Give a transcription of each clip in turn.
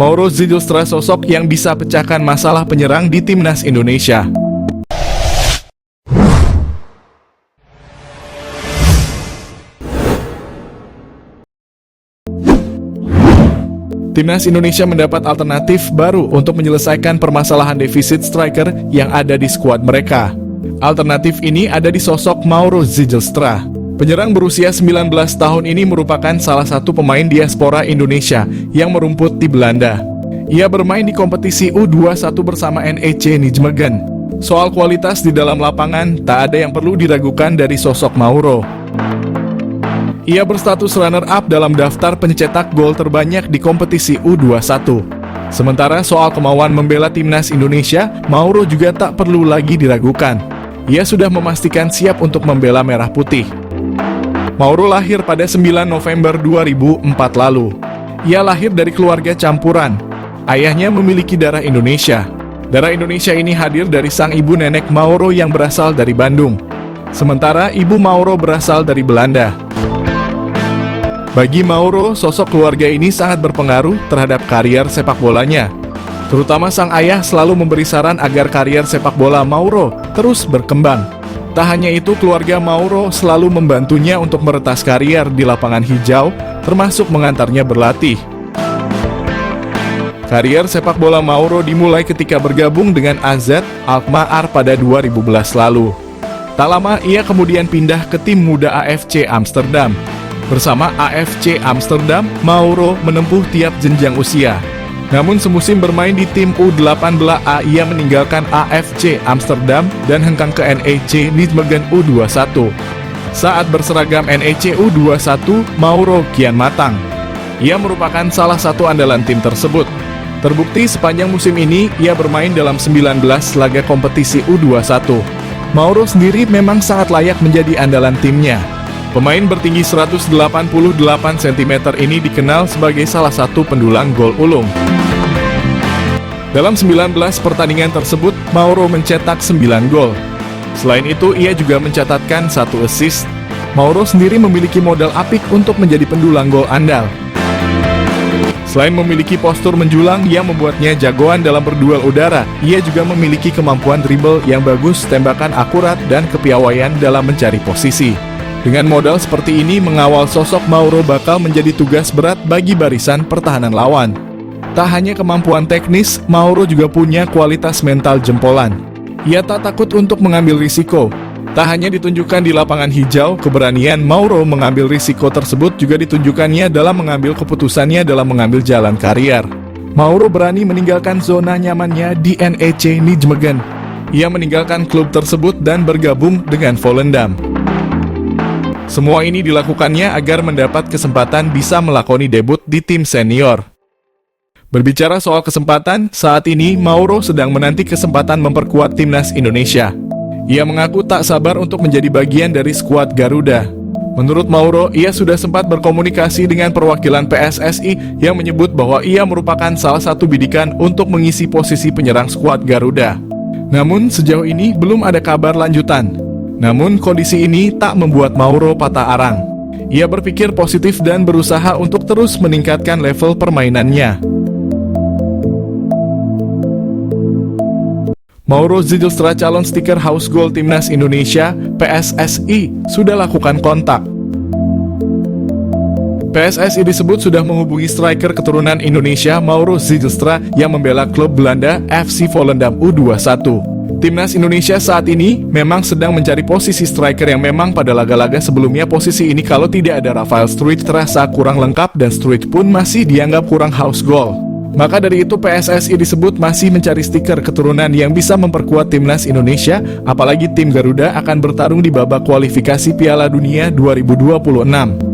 Mauro Zijlstra sosok yang bisa pecahkan masalah penyerang di timnas Indonesia. Timnas Indonesia mendapat alternatif baru untuk menyelesaikan permasalahan defisit striker yang ada di skuad mereka. Alternatif ini ada di sosok Mauro Zijlstra. Penyerang berusia 19 tahun ini merupakan salah satu pemain diaspora Indonesia yang merumput di Belanda. Ia bermain di kompetisi U21 bersama NEC Nijmegen. Soal kualitas di dalam lapangan, tak ada yang perlu diragukan dari sosok Mauro. Ia berstatus runner-up dalam daftar pencetak gol terbanyak di kompetisi U21. Sementara soal kemauan membela timnas Indonesia, Mauro juga tak perlu lagi diragukan. Ia sudah memastikan siap untuk membela Merah Putih. Mauro lahir pada 9 November 2004 lalu. Ia lahir dari keluarga campuran. Ayahnya memiliki darah Indonesia. Darah Indonesia ini hadir dari sang ibu nenek Mauro yang berasal dari Bandung. Sementara ibu Mauro berasal dari Belanda. Bagi Mauro, sosok keluarga ini sangat berpengaruh terhadap karier sepak bolanya. Terutama sang ayah selalu memberi saran agar karier sepak bola Mauro terus berkembang. Tak hanya itu, keluarga Mauro selalu membantunya untuk meretas karier di lapangan hijau, termasuk mengantarnya berlatih. Karier sepak bola Mauro dimulai ketika bergabung dengan AZ Alkmaar pada 2011 lalu. Tak lama, ia kemudian pindah ke tim muda AFC Amsterdam. Bersama AFC Amsterdam, Mauro menempuh tiap jenjang usia. Namun semusim bermain di tim U18A, ia meninggalkan AFC Amsterdam dan hengkang ke NEC Nijmegen U21. Saat berseragam NEC U21, Mauro kian matang. Ia merupakan salah satu andalan tim tersebut. Terbukti sepanjang musim ini, ia bermain dalam 19 laga kompetisi U21. Mauro sendiri memang sangat layak menjadi andalan timnya. Pemain bertinggi 188 cm ini dikenal sebagai salah satu pendulang gol ulung. Dalam 19 pertandingan tersebut, Mauro mencetak 9 gol. Selain itu, ia juga mencatatkan 1 assist. Mauro sendiri memiliki modal apik untuk menjadi pendulang gol andal. Selain memiliki postur menjulang yang membuatnya jagoan dalam berduel udara, ia juga memiliki kemampuan dribble yang bagus, tembakan akurat, dan kepiawaian dalam mencari posisi. Dengan modal seperti ini, mengawal sosok Mauro bakal menjadi tugas berat bagi barisan pertahanan lawan. Tak hanya kemampuan teknis, Mauro juga punya kualitas mental jempolan. Ia tak takut untuk mengambil risiko. Tak hanya ditunjukkan di lapangan hijau, keberanian Mauro mengambil risiko tersebut juga ditunjukkannya dalam mengambil keputusannya dalam mengambil jalan karier. Mauro berani meninggalkan zona nyamannya di NEC Nijmegen. Ia meninggalkan klub tersebut dan bergabung dengan Volendam. Semua ini dilakukannya agar mendapat kesempatan bisa melakoni debut di tim senior. Berbicara soal kesempatan, saat ini Mauro sedang menanti kesempatan memperkuat timnas Indonesia. Ia mengaku tak sabar untuk menjadi bagian dari skuad Garuda. Menurut Mauro, ia sudah sempat berkomunikasi dengan perwakilan PSSI yang menyebut bahwa ia merupakan salah satu bidikan untuk mengisi posisi penyerang skuad Garuda. Namun sejauh ini belum ada kabar lanjutan. Namun kondisi ini tak membuat Mauro patah arang. Ia berpikir positif dan berusaha untuk terus meningkatkan level permainannya. Mauro Zijlstra, calon stiker House Goal Timnas Indonesia, PSSI, sudah lakukan kontak. PSSI disebut sudah menghubungi striker keturunan Indonesia Mauro Zijlstra yang membela klub Belanda FC Volendam U21. Timnas Indonesia saat ini memang sedang mencari posisi striker yang memang pada laga-laga sebelumnya posisi ini kalau tidak ada Rafael Struijk terasa kurang lengkap dan Struijk pun masih dianggap kurang house goal. Maka dari itu PSSI disebut masih mencari stiker keturunan yang bisa memperkuat timnas Indonesia, apalagi tim Garuda akan bertarung di babak kualifikasi Piala Dunia 2026.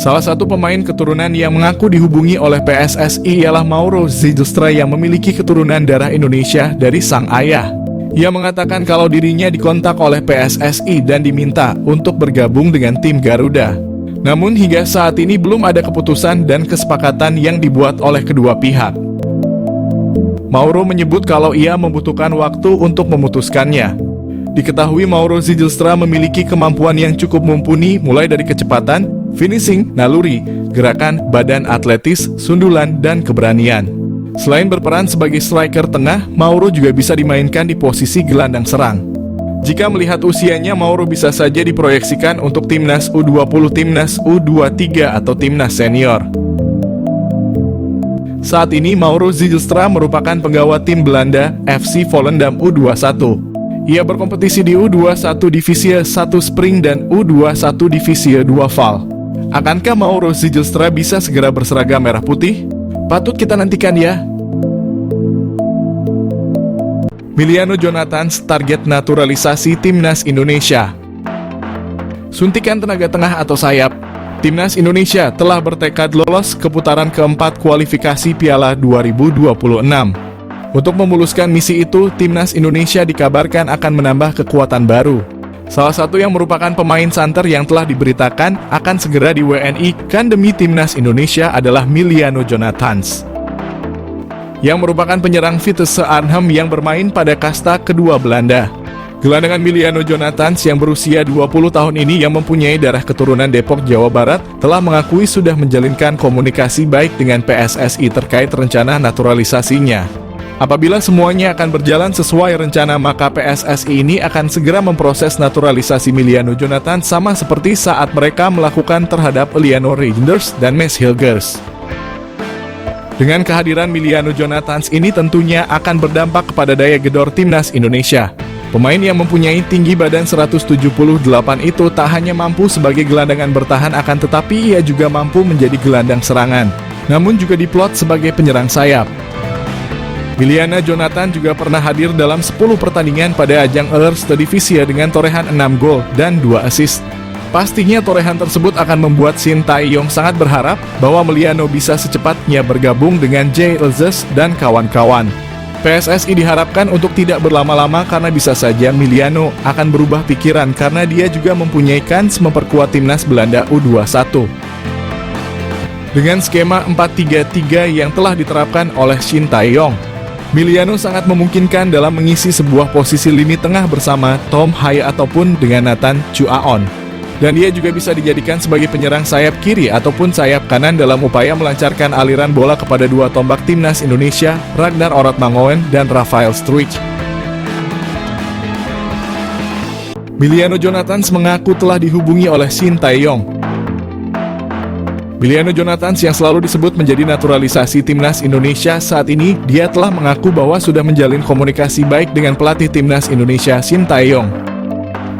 Salah satu pemain keturunan yang mengaku dihubungi oleh PSSI ialah Mauro Zijlstra yang memiliki keturunan darah Indonesia dari sang ayah. Ia mengatakan kalau dirinya dikontak oleh PSSI dan diminta untuk bergabung dengan tim Garuda. Namun hingga saat ini belum ada keputusan dan kesepakatan yang dibuat oleh kedua pihak. Mauro menyebut kalau ia membutuhkan waktu untuk memutuskannya. Diketahui Mauro Zijlstra memiliki kemampuan yang cukup mumpuni mulai dari kecepatan, finishing, naluri, gerakan, badan atletis, sundulan, dan keberanian. Selain berperan sebagai striker tengah, Mauro juga bisa dimainkan di posisi gelandang serang. Jika melihat usianya, Mauro bisa saja diproyeksikan untuk timnas U20, timnas U23, atau timnas senior. Saat ini Mauro Zijlstra merupakan penggawa tim Belanda FC Volendam U21. Ia berkompetisi di U21 Divisi 1 Spring dan U21 Divisi 2 Val. Akankah Mauro Zijlstra bisa segera berseragam merah putih? Patut kita nantikan ya. Miliano Jonathans target naturalisasi timnas Indonesia. Suntikan tenaga tengah atau sayap. Timnas Indonesia telah bertekad lolos ke putaran keempat kualifikasi Piala 2026. Untuk memuluskan misi itu, Timnas Indonesia dikabarkan akan menambah kekuatan baru. Salah satu yang merupakan pemain santer yang telah diberitakan akan segera di WNI-kan demi Timnas Indonesia adalah Miliano Jonathans, yang merupakan penyerang Vitesse Arnhem yang bermain pada kasta kedua Belanda. Gelandangan Miliano Jonathans yang berusia 20 tahun ini yang mempunyai darah keturunan Depok, Jawa Barat telah mengakui sudah menjalinkan komunikasi baik dengan PSSI terkait rencana naturalisasinya. Apabila semuanya akan berjalan sesuai rencana, maka PSSI ini akan segera memproses naturalisasi Miliano Jonathans sama seperti saat mereka melakukan terhadap Eleanor Reijnders dan Mees Hilgers. Dengan kehadiran Miliano Jonathans ini tentunya akan berdampak kepada daya gedor timnas Indonesia. Pemain yang mempunyai tinggi badan 178 itu tak hanya mampu sebagai gelandangan bertahan, akan tetapi ia juga mampu menjadi gelandang serangan, namun juga diplot sebagai penyerang sayap. Miliano Jonathans juga pernah hadir dalam 10 pertandingan pada ajang Eerste Divisie dengan torehan 6 gol dan 2 assist. Pastinya torehan tersebut akan membuat Shin Tae-yong sangat berharap bahwa Miliano bisa secepatnya bergabung dengan Jay Elzes dan kawan-kawan. PSSI diharapkan untuk tidak berlama-lama karena bisa saja Miliano akan berubah pikiran karena dia juga mempunyai kans memperkuat timnas Belanda U21. Dengan skema 4-3-3 yang telah diterapkan oleh Shin Tae-yong, Miliano sangat memungkinkan dalam mengisi sebuah posisi lini tengah bersama Tom Haye ataupun dengan Nathan Chuaon. Dan dia juga bisa dijadikan sebagai penyerang sayap kiri ataupun sayap kanan dalam upaya melancarkan aliran bola kepada dua tombak timnas Indonesia, Ragnar Orotmangoen dan Rafael Struijk. Miliano Jonathans mengaku telah dihubungi oleh Shin Tae-yong. Miliano Jonathans yang selalu disebut menjadi naturalisasi timnas Indonesia, saat ini dia telah mengaku bahwa sudah menjalin komunikasi baik dengan pelatih timnas Indonesia Shin Tae-yong.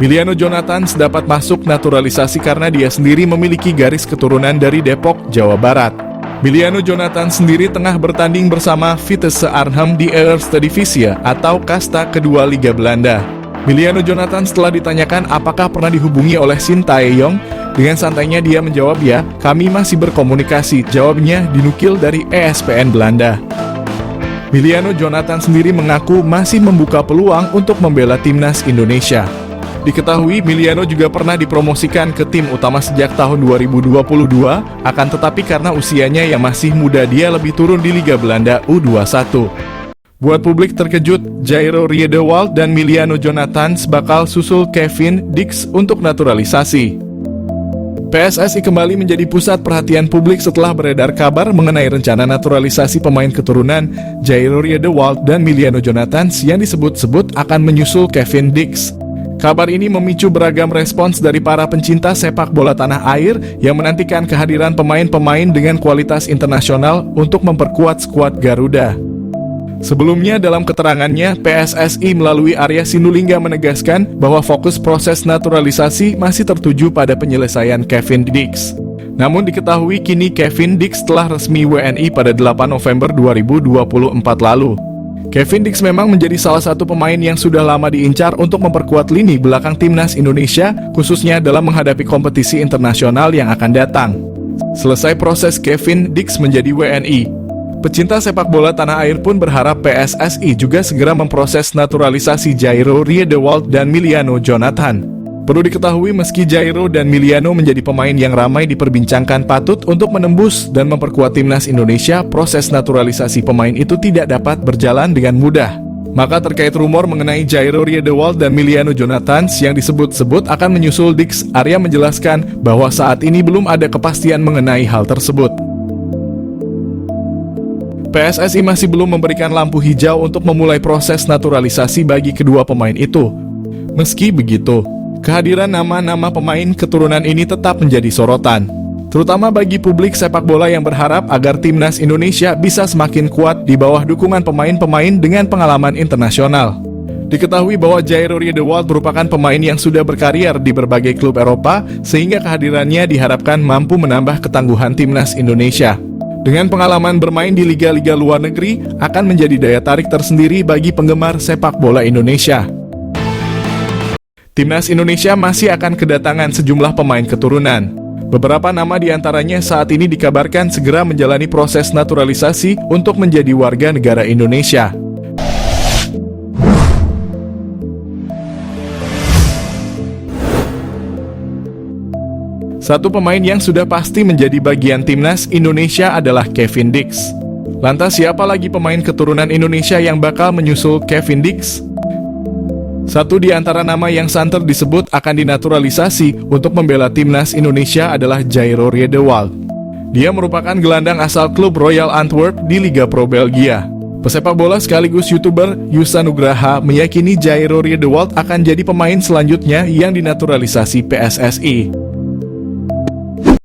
Miliano Jonathans dapat masuk naturalisasi karena dia sendiri memiliki garis keturunan dari Depok, Jawa Barat. Miliano Jonathans sendiri tengah bertanding bersama Vitesse Arnhem di Eerste Divisie atau kasta kedua Liga Belanda. Miliano Jonathans telah ditanyakan apakah pernah dihubungi oleh Shin Tae-yong. Dengan santainya dia menjawab, "Ya, kami masih berkomunikasi." Jawabnya dinukil dari ESPN Belanda. Miliano Jonathans sendiri mengaku masih membuka peluang untuk membela timnas Indonesia. Diketahui Miliano juga pernah dipromosikan ke tim utama sejak tahun 2022, akan tetapi karena usianya yang masih muda dia lebih turun di Liga Belanda U21. Buat publik terkejut, Jairo Riedewald dan Miliano Jonathans bakal susul Kevin Dix untuk naturalisasi. PSSI kembali menjadi pusat perhatian publik setelah beredar kabar mengenai rencana naturalisasi pemain keturunan Jairo Riedewald dan Miliano Jonathans yang disebut-sebut akan menyusul Kevin Dix. Kabar ini memicu beragam respons dari para pencinta sepak bola tanah air yang menantikan kehadiran pemain-pemain dengan kualitas internasional untuk memperkuat skuad Garuda. Sebelumnya dalam keterangannya, PSSI melalui Arya Sinulinga menegaskan bahwa fokus proses naturalisasi masih tertuju pada penyelesaian Kevin Dix. Namun diketahui kini Kevin Dix telah resmi WNI pada 8 November 2024 lalu. Kevin Dix memang menjadi salah satu pemain yang sudah lama diincar untuk memperkuat lini belakang timnas Indonesia, khususnya dalam menghadapi kompetisi internasional yang akan datang. Selesai proses Kevin Dix menjadi WNI, pecinta sepak bola tanah air pun berharap PSSI juga segera memproses naturalisasi Jairo Riedewald dan Miliano Jonathans. Perlu diketahui meski Jairo dan Miliano menjadi pemain yang ramai diperbincangkan patut untuk menembus dan memperkuat timnas Indonesia, proses naturalisasi pemain itu tidak dapat berjalan dengan mudah. Maka terkait rumor mengenai Jairo Riedewald dan Miliano Jonathans yang disebut-sebut akan menyusul Dix, Arya menjelaskan bahwa saat ini belum ada kepastian mengenai hal tersebut. PSSI masih belum memberikan lampu hijau untuk memulai proses naturalisasi bagi kedua pemain itu. Meski begitu, kehadiran nama-nama pemain keturunan ini tetap menjadi sorotan, terutama bagi publik sepak bola yang berharap agar timnas Indonesia bisa semakin kuat di bawah dukungan pemain-pemain dengan pengalaman internasional. Diketahui bahwa Jairo Riedewald merupakan pemain yang sudah berkarier di berbagai klub Eropa, sehingga kehadirannya diharapkan mampu menambah ketangguhan timnas Indonesia. Dengan pengalaman bermain di liga-liga luar negeri, akan menjadi daya tarik tersendiri bagi penggemar sepak bola Indonesia. Timnas Indonesia masih akan kedatangan sejumlah pemain keturunan. Beberapa nama diantaranya saat ini dikabarkan segera menjalani proses naturalisasi untuk menjadi warga negara Indonesia. Satu pemain yang sudah pasti menjadi bagian timnas Indonesia adalah Kevin Dix. Lantas siapa lagi pemain keturunan Indonesia yang bakal menyusul Kevin Dix? Satu di antara nama yang santer disebut akan dinaturalisasi untuk membela timnas Indonesia adalah Jairo Riedewald. Dia merupakan gelandang asal klub Royal Antwerp di Liga Pro Belgia. Pesepak bola sekaligus YouTuber Yusa Nugraha meyakini Jairo Riedewald akan jadi pemain selanjutnya yang dinaturalisasi PSSI.